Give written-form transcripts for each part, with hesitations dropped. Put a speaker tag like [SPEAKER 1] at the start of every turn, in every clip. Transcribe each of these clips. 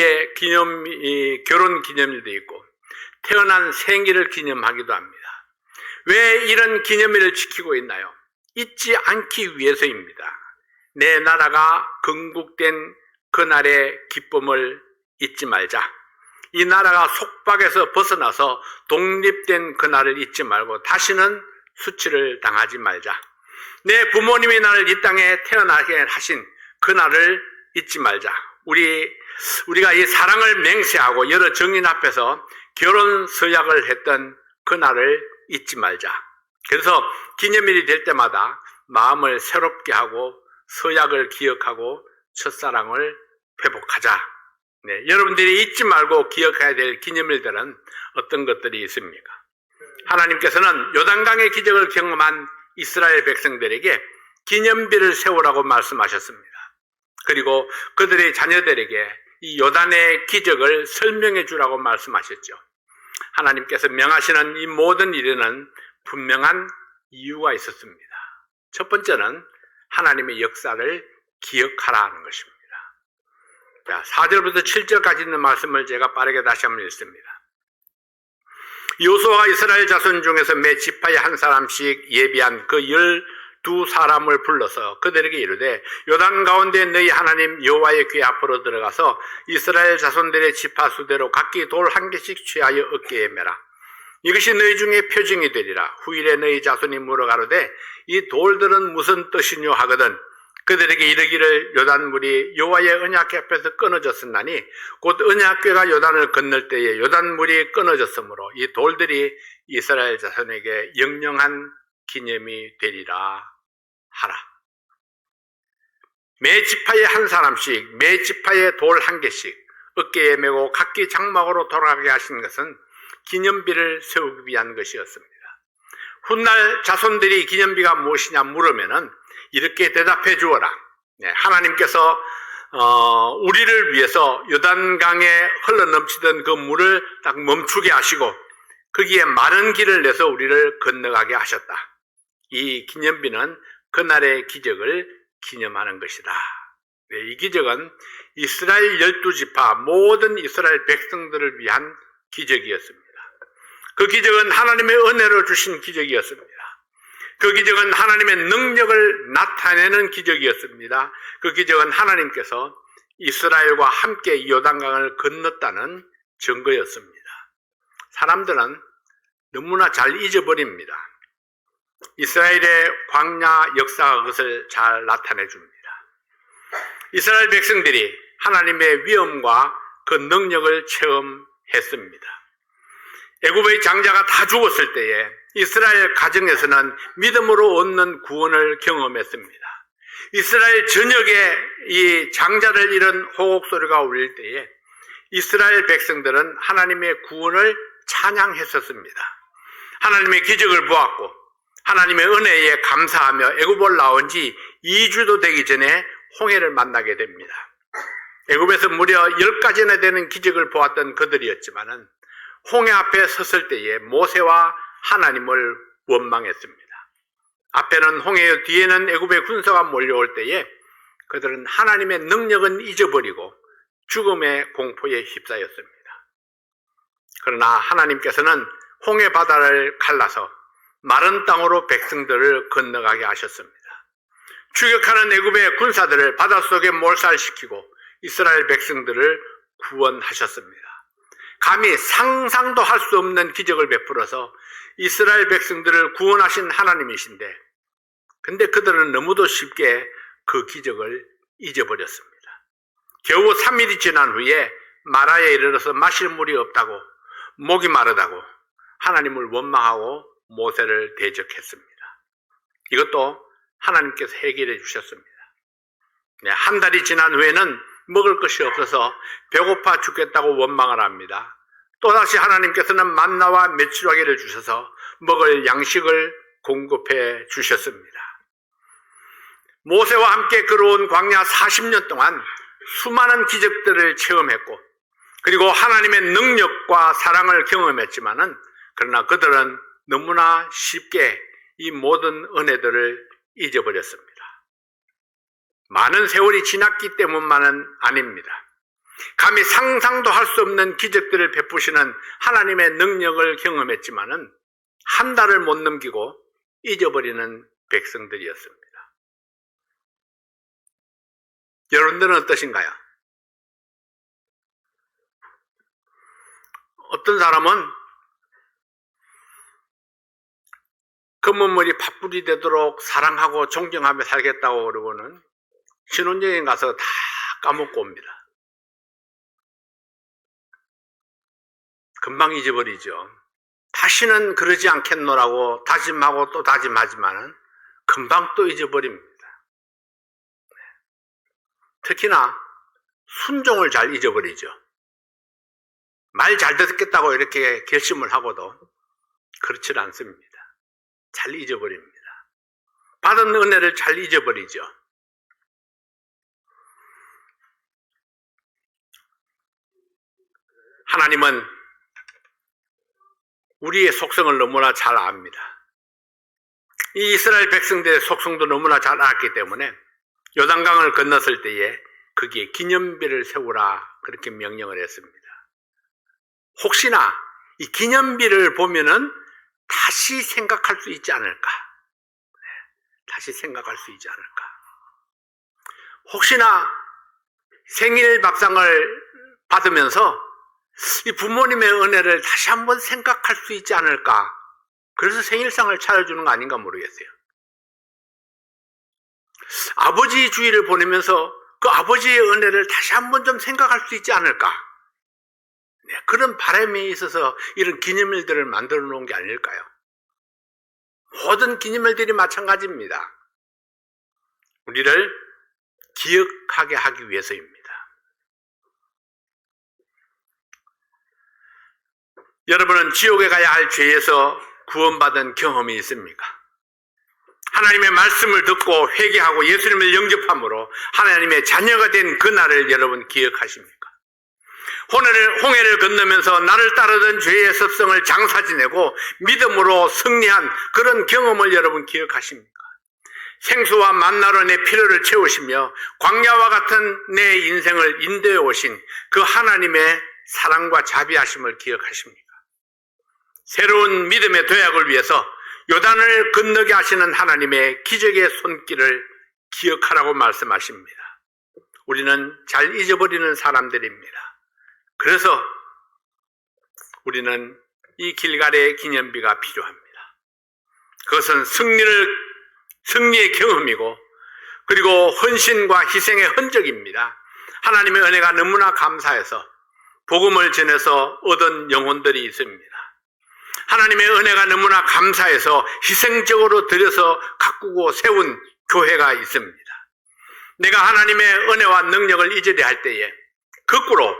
[SPEAKER 1] 의 결혼 기념일도 있고 태어난 생일을 기념하기도 합니다. 왜 이런 기념일을 지키고 있나요? 잊지 않기 위해서입니다. 내 나라가 건국된 그날의 기쁨을 잊지 말자. 이 나라가 속박에서 벗어나서 독립된 그날을 잊지 말고 다시는 수치를 당하지 말자. 내 부모님이 나를 이 땅에 태어나게 하신 그날을 잊지 말자. 우리가 이 사랑을 맹세하고 여러 정인 앞에서 결혼 서약을 했던 그날을 잊지 말자. 그래서 기념일이 될 때마다 마음을 새롭게 하고 서약을 기억하고 첫사랑을 회복하자. 네, 여러분들이 잊지 말고 기억해야 될 기념일들은 어떤 것들이 있습니까? 하나님께서는 요단강의 기적을 경험한 이스라엘 백성들에게 기념비를 세우라고 말씀하셨습니다. 그리고 그들의 자녀들에게 이 요단의 기적을 설명해 주라고 말씀하셨죠. 하나님께서 명하시는 이 모든 일에는 분명한 이유가 있었습니다. 첫 번째는 하나님의 역사를 기억하라는 것입니다. 자, 4절부터 7절까지 있는 말씀을 제가 빠르게 다시 한번 읽습니다. 여호수아가 이스라엘 자손 중에서 매 지파에 한 사람씩 예비한 그 12사람을 불러서 그들에게 이르되 요단 가운데 너희 하나님 여호와의 궤 앞으로 들어가서 이스라엘 자손들의 지파 수대로 각기 돌 한 개씩 취하여 어깨에 매라. 이것이 너희 중에 표징이 되리라. 후일에 너희 자손이 물어가로되 이 돌들은 무슨 뜻이뇨 하거든 그들에게 이르기를 요단물이 여호와의 언약궤 앞에서 끊어졌었나니 곧 언약궤가 요단을 건널 때에 요단물이 끊어졌으므로 이 돌들이 이스라엘 자손에게 영영한 기념이 되리라 하라. 매 지파에 한 사람씩 매 지파에 돌 한 개씩 어깨에 메고 각기 장막으로 돌아가게 하신 것은 기념비를 세우기 위한 것이었습니다. 훗날 자손들이 기념비가 무엇이냐 물으면은 이렇게 대답해 주어라. 네, 하나님께서 우리를 위해서 요단강에 흘러넘치던 그 물을 딱 멈추게 하시고 거기에 마른 길을 내서 우리를 건너가게 하셨다. 이 기념비는 그날의 기적을 기념하는 것이다. 네, 이 기적은 이스라엘 12지파 모든 이스라엘 백성들을 위한 기적이었습니다. 그 기적은 하나님의 은혜로 주신 기적이었습니다. 그 기적은 하나님의 능력을 나타내는 기적이었습니다. 그 기적은 하나님께서 이스라엘과 함께 요단강을 건넜다는 증거였습니다. 사람들은 너무나 잘 잊어버립니다. 이스라엘의 광야 역사가 그것을 잘 나타내 줍니다. 이스라엘 백성들이 하나님의 위엄과 그 능력을 체험했습니다. 애굽의 장자가 다 죽었을 때에 이스라엘 가정에서는 믿음으로 얻는 구원을 경험했습니다. 이스라엘 전역에 이 장자를 잃은 호곡 소리가 울릴 때에 이스라엘 백성들은 하나님의 구원을 찬양했었습니다. 하나님의 기적을 보았고 하나님의 은혜에 감사하며 애굽을 나온 지 2주도 되기 전에 홍해를 만나게 됩니다. 애굽에서 무려 10가지나 되는 기적을 보았던 그들이었지만은 홍해 앞에 섰을 때에 모세와 하나님을 원망했습니다. 앞에는 홍해요 뒤에는 애굽의 군사가 몰려올 때에 그들은 하나님의 능력은 잊어버리고 죽음의 공포에 휩싸였습니다. 그러나 하나님께서는 홍해 바다를 갈라서 마른 땅으로 백성들을 건너가게 하셨습니다. 추격하는 애굽의 군사들을 바닷속에 몰살시키고 이스라엘 백성들을 구원하셨습니다. 감히 상상도 할 수 없는 기적을 베풀어서 이스라엘 백성들을 구원하신 하나님이신데 근데 그들은 너무도 쉽게 그 기적을 잊어버렸습니다. 겨우 3일이 지난 후에 마라에 이르러서 마실 물이 없다고 목이 마르다고 하나님을 원망하고 모세를 대적했습니다. 이것도 하나님께서 해결해 주셨습니다. 네, 한 달이 지난 후에는 먹을 것이 없어서 배고파 죽겠다고 원망을 합니다. 또다시 하나님께서는 만나와 메추라기를 주셔서 먹을 양식을 공급해 주셨습니다. 모세와 함께 걸어온 광야 40년 동안 수많은 기적들을 체험했고 그리고 하나님의 능력과 사랑을 경험했지만은 그러나 그들은 너무나 쉽게 이 모든 은혜들을 잊어버렸습니다. 많은 세월이 지났기 때문만은 아닙니다. 감히 상상도 할 수 없는 기적들을 베푸시는 하나님의 능력을 경험했지만은 한 달을 못 넘기고 잊어버리는 백성들이었습니다. 여러분들은 어떠신가요? 어떤 사람은 검은 머리 팥불이 되도록 사랑하고 존경하며 살겠다고 그러고는 신혼여행 가서 다 까먹고 옵니다. 금방 잊어버리죠. 다시는 그러지 않겠노라고 다짐하고 또 다짐하지만은 금방 또 잊어버립니다. 특히나 순종을 잘 잊어버리죠. 말 잘 듣겠다고 이렇게 결심을 하고도 그렇지 않습니다. 잘 잊어버립니다. 받은 은혜를 잘 잊어버리죠. 하나님은 우리의 속성을 너무나 잘 압니다. 이 이스라엘 백성들의 속성도 너무나 잘 알았기 때문에 요단강을 건넜을 때에 거기에 기념비를 세우라 그렇게 명령을 했습니다. 혹시나 이 기념비를 보면은 다시 생각할 수 있지 않을까? 다시 생각할 수 있지 않을까? 혹시나 생일 밥상을 받으면서 이 부모님의 은혜를 다시 한번 생각할 수 있지 않을까? 그래서 생일상을 차려주는 거 아닌가 모르겠어요. 아버지 주일을 보내면서 그 아버지의 은혜를 다시 한번 좀 생각할 수 있지 않을까? 그런 바람이 있어서 이런 기념일들을 만들어 놓은 게 아닐까요? 모든 기념일들이 마찬가지입니다. 우리를 기억하게 하기 위해서입니다. 여러분은 지옥에 가야 할 죄에서 구원받은 경험이 있습니까? 하나님의 말씀을 듣고 회개하고 예수님을 영접함으로 하나님의 자녀가 된 그날을 여러분 기억하십니까? 홍해를 건너면서 나를 따르던 죄의 습성을 장사지내고 믿음으로 승리한 그런 경험을 여러분 기억하십니까? 생수와 만나로 내 필요를 채우시며 광야와 같은 내 인생을 인도해 오신 그 하나님의 사랑과 자비하심을 기억하십니까? 새로운 믿음의 도약을 위해서 요단을 건너게 하시는 하나님의 기적의 손길을 기억하라고 말씀하십니다. 우리는 잘 잊어버리는 사람들입니다. 그래서 우리는 이 길갈의 기념비가 필요합니다. 그것은 승리의 경험이고 그리고 헌신과 희생의 흔적입니다. 하나님의 은혜가 너무나 감사해서 복음을 전해서 얻은 영혼들이 있습니다. 하나님의 은혜가 너무나 감사해서 희생적으로 들여서 가꾸고 세운 교회가 있습니다. 내가 하나님의 은혜와 능력을 잊으려 할 때에 거꾸로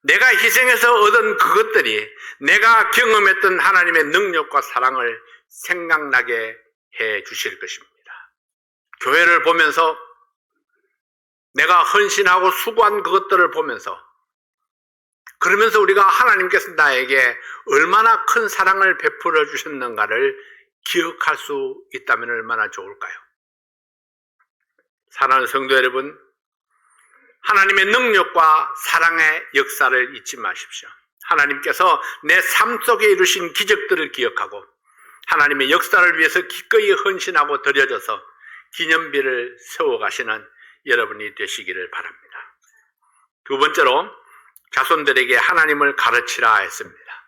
[SPEAKER 1] 내가 희생해서 얻은 그것들이 내가 경험했던 하나님의 능력과 사랑을 생각나게 해 주실 것입니다. 교회를 보면서 내가 헌신하고 수고한 그것들을 보면서 그러면서 우리가 하나님께서 나에게 얼마나 큰 사랑을 베풀어 주셨는가를 기억할 수 있다면 얼마나 좋을까요? 사랑하는 성도 여러분, 하나님의 능력과 사랑의 역사를 잊지 마십시오. 하나님께서 내 삶 속에 이루신 기적들을 기억하고 하나님의 역사를 위해서 기꺼이 헌신하고 드려져서 기념비를 세워가시는 여러분이 되시기를 바랍니다. 두 번째로 자손들에게 하나님을 가르치라 했습니다.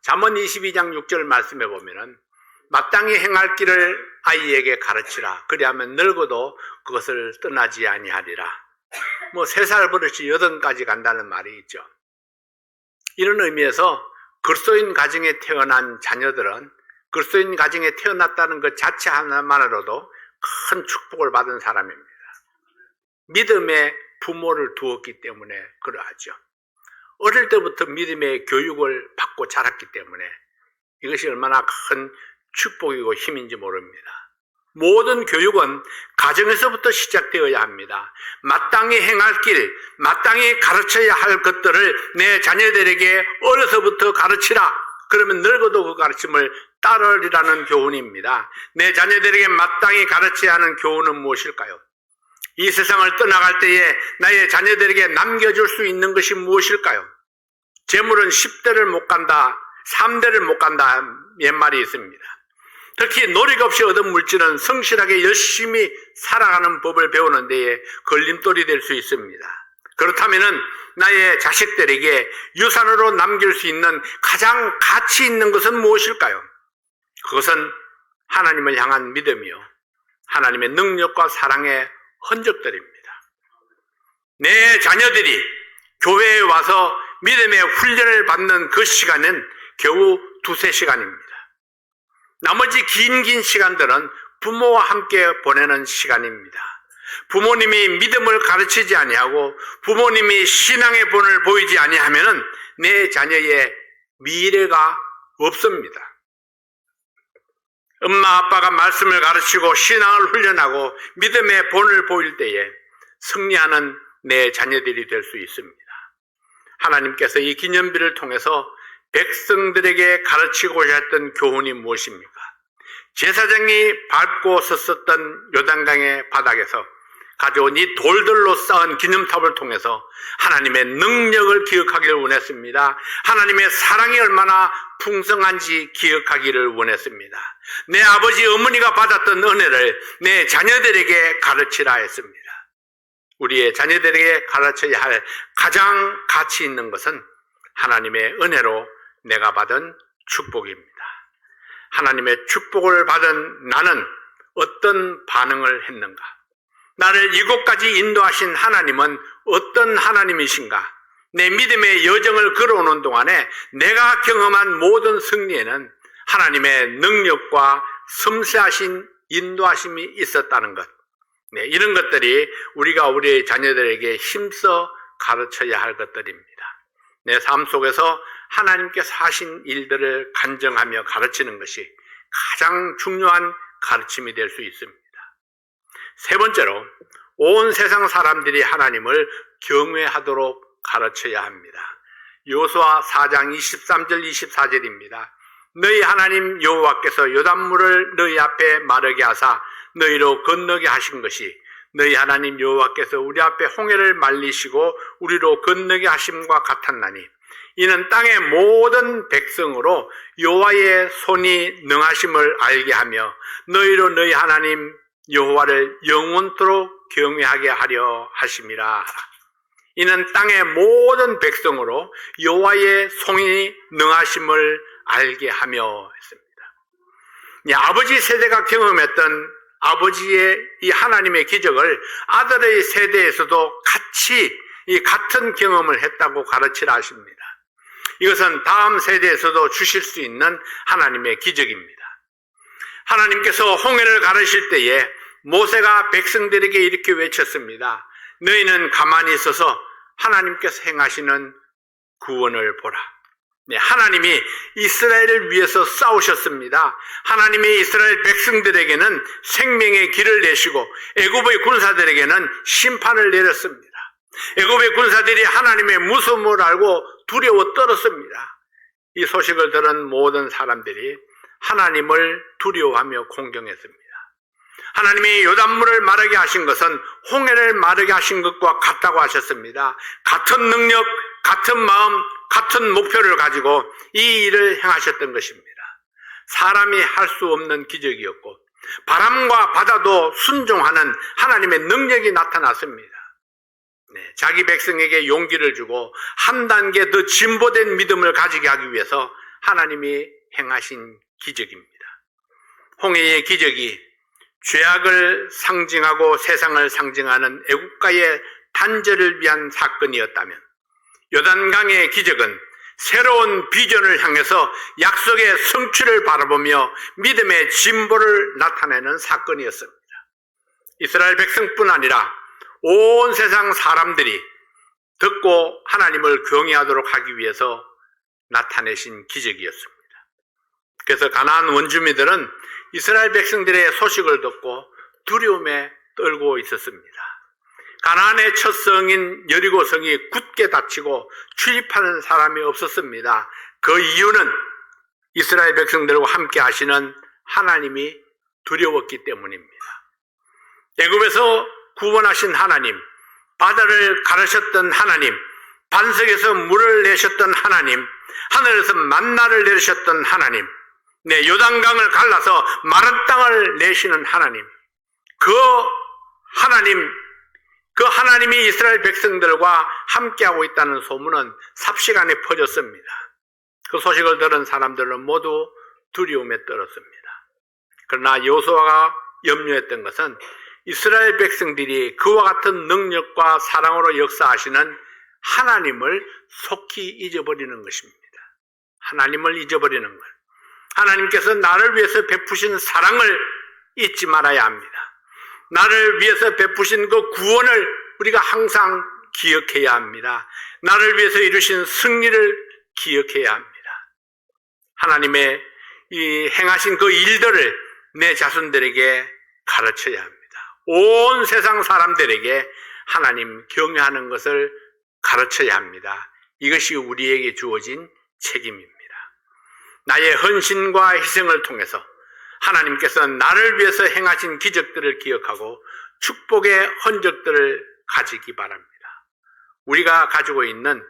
[SPEAKER 1] 잠언 22장 6절 말씀에 보면은 마땅히 행할 길을 아이에게 가르치라. 그리하면 늙어도 그것을 떠나지 아니하리라. 3살 버릇이 8까지 간다는 말이 있죠. 이런 의미에서 그리스도인 가정에 태어난 자녀들은 그리스도인 가정에 태어났다는 것 자체 하나만으로도 큰 축복을 받은 사람입니다. 믿음의 부모를 두었기 때문에 그러하죠. 어릴 때부터 믿음의 교육을 받고 자랐기 때문에 이것이 얼마나 큰 축복이고 힘인지 모릅니다. 모든 교육은 가정에서부터 시작되어야 합니다. 마땅히 행할 길, 마땅히 가르쳐야 할 것들을 내 자녀들에게 어려서부터 가르치라. 그러면 늙어도 그 가르침을 따르리라는 교훈입니다. 내 자녀들에게 마땅히 가르쳐야 하는 교훈은 무엇일까요? 이 세상을 떠나갈 때에 나의 자녀들에게 남겨줄 수 있는 것이 무엇일까요? 재물은 10대를 못 간다, 3대를 못 간다 옛말이 있습니다. 특히 노력 없이 얻은 물질은 성실하게 열심히 살아가는 법을 배우는 데에 걸림돌이 될 수 있습니다. 그렇다면 나의 자식들에게 유산으로 남길 수 있는 가장 가치 있는 것은 무엇일까요? 그것은 하나님을 향한 믿음이요, 하나님의 능력과 사랑의 흔적들입니다. 내 자녀들이 교회에 와서 믿음의 훈련을 받는 그 시간은 겨우 2-3시간입니다. 나머지 긴 시간들은 부모와 함께 보내는 시간입니다. 부모님이 믿음을 가르치지 아니하고 부모님이 신앙의 본을 보이지 아니하면은 내 자녀의 미래가 없습니다. 엄마 아빠가 말씀을 가르치고 신앙을 훈련하고 믿음의 본을 보일 때에 승리하는 내 자녀들이 될 수 있습니다. 하나님께서 이 기념비를 통해서 백성들에게 가르치고자 했던 교훈이 무엇입니까? 제사장이 밟고 섰었던 요단강의 바닥에서 가져온 이 돌들로 쌓은 기념탑을 통해서 하나님의 능력을 기억하기를 원했습니다. 하나님의 사랑이 얼마나 풍성한지 기억하기를 원했습니다. 내 아버지 어머니가 받았던 은혜를 내 자녀들에게 가르치라 했습니다. 우리의 자녀들에게 가르쳐야 할 가장 가치 있는 것은 하나님의 은혜로 내가 받은 축복입니다. 하나님의 축복을 받은 나는 어떤 반응을 했는가? 나를 이곳까지 인도하신 하나님은 어떤 하나님이신가? 내 믿음의 여정을 걸어오는 동안에 내가 경험한 모든 승리에는 하나님의 능력과 섬세하신 인도하심이 있었다는 것. 네, 이런 것들이 우리가 우리의 자녀들에게 힘써 가르쳐야 할 것들입니다. 내 삶 속에서 하나님께서 하신 일들을 간증하며 가르치는 것이 가장 중요한 가르침이 될 수 있습니다. 세 번째로, 온 세상 사람들이 하나님을 경외하도록 가르쳐야 합니다. 여호수아 4장 23절 24절입니다. 너희 하나님 여호와께서 요단물을 너희 앞에 마르게 하사 너희로 건너게 하신 것이 너희 하나님 여호와께서 우리 앞에 홍해를 말리시고 우리로 건너게 하심과 같았나니 이는 땅의 모든 백성으로 여호와의 손이 능하심을 알게 하며 너희로 너희 하나님 여호와를 영원토록 경외하게 하려 하심이라. 이는 땅의 모든 백성으로 여호와의 손이 능하심을 알게 하며 했습니다. 아버지 세대가 경험했던 아버지의 이 하나님의 기적을 아들의 세대에서도 같은 경험을 했다고 가르치라 하십니다. 이것은 다음 세대에서도 주실 수 있는 하나님의 기적입니다. 하나님께서 홍해를 가르실 때에 모세가 백성들에게 이렇게 외쳤습니다. 너희는 가만히 있어서 하나님께서 행하시는 구원을 보라. 네, 하나님이 이스라엘을 위해서 싸우셨습니다. 하나님이 이스라엘 백성들에게는 생명의 길을 내시고 애굽의 군사들에게는 심판을 내렸습니다. 애굽의 군사들이 하나님의 무서움을 알고 두려워 떨었습니다. 이 소식을 들은 모든 사람들이 하나님을 두려워하며 공경했습니다. 하나님이 요단물을 마르게 하신 것은 홍해를 마르게 하신 것과 같다고 하셨습니다. 같은 능력, 같은 마음, 같은 목표를 가지고 이 일을 행하셨던 것입니다. 사람이 할 수 없는 기적이었고 바람과 바다도 순종하는 하나님의 능력이 나타났습니다. 네, 자기 백성에게 용기를 주고 한 단계 더 진보된 믿음을 가지게 하기 위해서 하나님이 행하신 기적입니다. 홍해의 기적이 죄악을 상징하고 세상을 상징하는 애국가의 단절을 위한 사건이었다면 요단강의 기적은 새로운 비전을 향해서 약속의 성취를 바라보며 믿음의 진보를 나타내는 사건이었습니다. 이스라엘 백성뿐 아니라 온 세상 사람들이 듣고 하나님을 경외하도록 하기 위해서 나타내신 기적이었습니다. 그래서 가나안 원주민들은 이스라엘 백성들의 소식을 듣고 두려움에 떨고 있었습니다. 가나안의 첫 성인 여리고 성이 굳게 닫히고 출입하는 사람이 없었습니다. 그 이유는 이스라엘 백성들과 함께 하시는 하나님이 두려웠기 때문입니다. 애굽에서 구원하신 하나님, 바다를 가르셨던 하나님, 반석에서 물을 내셨던 하나님, 하늘에서 만나를 내리셨던 하나님, 요단강을 갈라서 마른 땅을 내시는 하나님, 그 하나님이 이스라엘 백성들과 함께하고 있다는 소문은 삽시간에 퍼졌습니다. 그 소식을 들은 사람들은 모두 두려움에 떨었습니다. 그러나 여호수아가 염려했던 것은 이스라엘 백성들이 그와 같은 능력과 사랑으로 역사하시는 하나님을 속히 잊어버리는 것입니다. 하나님을 잊어버리는 것. 하나님께서 나를 위해서 베푸신 사랑을 잊지 말아야 합니다. 나를 위해서 베푸신 그 구원을 우리가 항상 기억해야 합니다. 나를 위해서 이루신 승리를 기억해야 합니다. 하나님의 이 행하신 그 일들을 내 자손들에게 가르쳐야 합니다. 온 세상 사람들에게 하나님 경외하는 것을 가르쳐야 합니다. 이것이 우리에게 주어진 책임입니다. 나의 헌신과 희생을 통해서 하나님께서 나를 위해서 행하신 기적들을 기억하고 축복의 흔적들을 가지기 바랍니다. 우리가 가지고 있는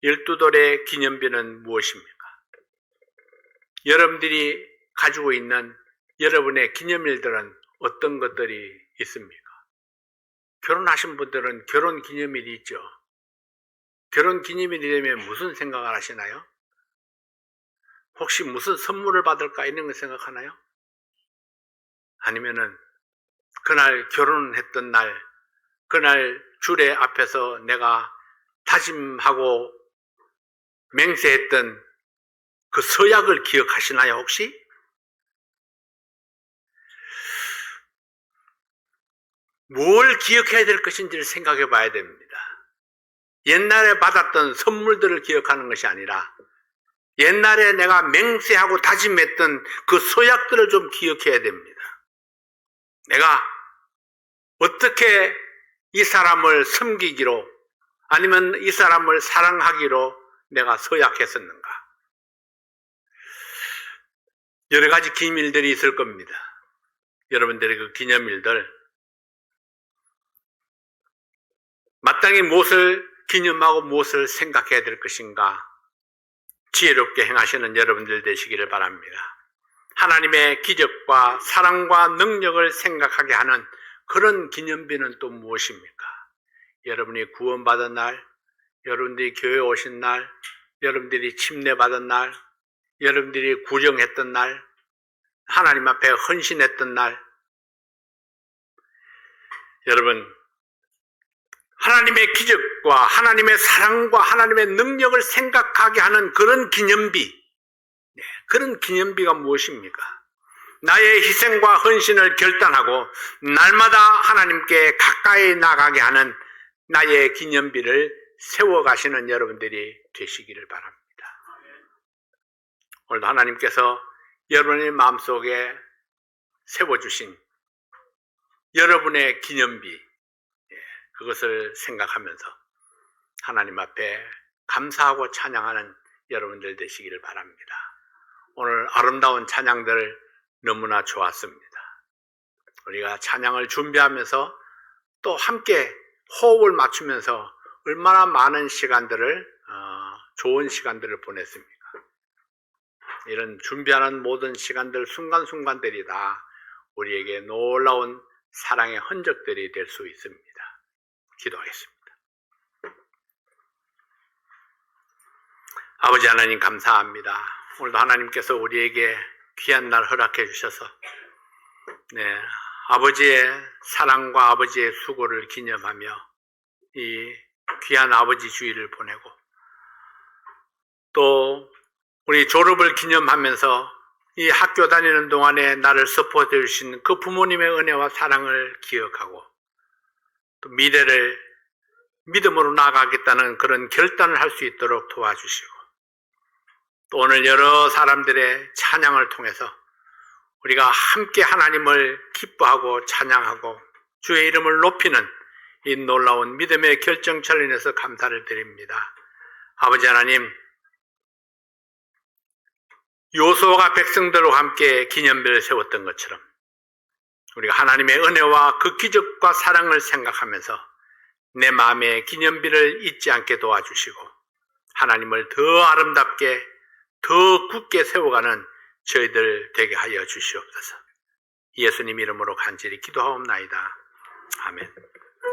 [SPEAKER 1] 12돌의 기념비는 무엇입니까? 여러분들이 가지고 있는 여러분의 기념일들은 어떤 것들이 있습니까? 결혼하신 분들은 결혼 기념일이 있죠. 결혼 기념일이 되면 무슨 생각을 하시나요? 혹시 무슨 선물을 받을까 이런 걸 생각하나요? 아니면은 그날 결혼했던 날, 그날 주례 앞에서 내가 다짐하고 맹세했던 그 서약을 기억하시나요, 혹시? 뭘 기억해야 될 것인지를 생각해 봐야 됩니다. 옛날에 받았던 선물들을 기억하는 것이 아니라 옛날에 내가 맹세하고 다짐했던 그 서약들을 좀 기억해야 됩니다. 내가 어떻게 이 사람을 섬기기로 아니면 이 사람을 사랑하기로 내가 서약했었는가. 여러 가지 기념일들이 있을 겁니다. 여러분들의 그 기념일들 마땅히 무엇을 기념하고 무엇을 생각해야 될 것인가 지혜롭게 행하시는 여러분들 되시기를 바랍니다. 하나님의 기적과 사랑과 능력을 생각하게 하는 그런 기념비는 또 무엇입니까? 여러분이 구원받은 날, 여러분들이 교회 오신 날, 여러분들이 침례받은 날, 여러분들이 구정했던 날, 하나님 앞에 헌신했던 날, 여러분 하나님의 기적과 하나님의 사랑과 하나님의 능력을 생각하게 하는 그런 기념비, 그런 기념비가 무엇입니까? 나의 희생과 헌신을 결단하고 날마다 하나님께 가까이 나가게 하는 나의 기념비를 세워가시는 여러분들이 되시기를 바랍니다. 오늘도 하나님께서 여러분의 마음속에 세워주신 여러분의 기념비, 그것을 생각하면서 하나님 앞에 감사하고 찬양하는 여러분들 되시기를 바랍니다. 오늘 아름다운 찬양들 너무나 좋았습니다. 우리가 찬양을 준비하면서 또 함께 호흡을 맞추면서 얼마나 많은 시간들을 좋은 시간들을 보냈습니까? 이런 준비하는 모든 시간들 순간순간들이 다 우리에게 놀라운 사랑의 흔적들이 될 수 있습니다. 기도하겠습니다. 아버지 하나님 감사합니다. 오늘도 하나님께서 우리에게 귀한 날 허락해 주셔서 아버지의 사랑과 아버지의 수고를 기념하며 이 귀한 아버지 주일을 보내고 또 우리 졸업을 기념하면서 이 학교 다니는 동안에 나를 서포트해 주신 그 부모님의 은혜와 사랑을 기억하고 또 미래를 믿음으로 나아가겠다는 그런 결단을 할 수 있도록 도와주시고 또 오늘 여러 사람들의 찬양을 통해서 우리가 함께 하나님을 기뻐하고 찬양하고 주의 이름을 높이는 이 놀라운 믿음의 결정체를 인해서 감사를 드립니다. 아버지 하나님, 여호수아가 백성들과 함께 기념비를 세웠던 것처럼 우리가 하나님의 은혜와 그 기적과 사랑을 생각하면서 내 마음의 기념비를 잊지 않게 도와주시고 하나님을 더 아름답게 더 굳게 세워가는 저희들 되게 하여 주시옵소서. 예수님 이름으로 간절히 기도하옵나이다. 아멘.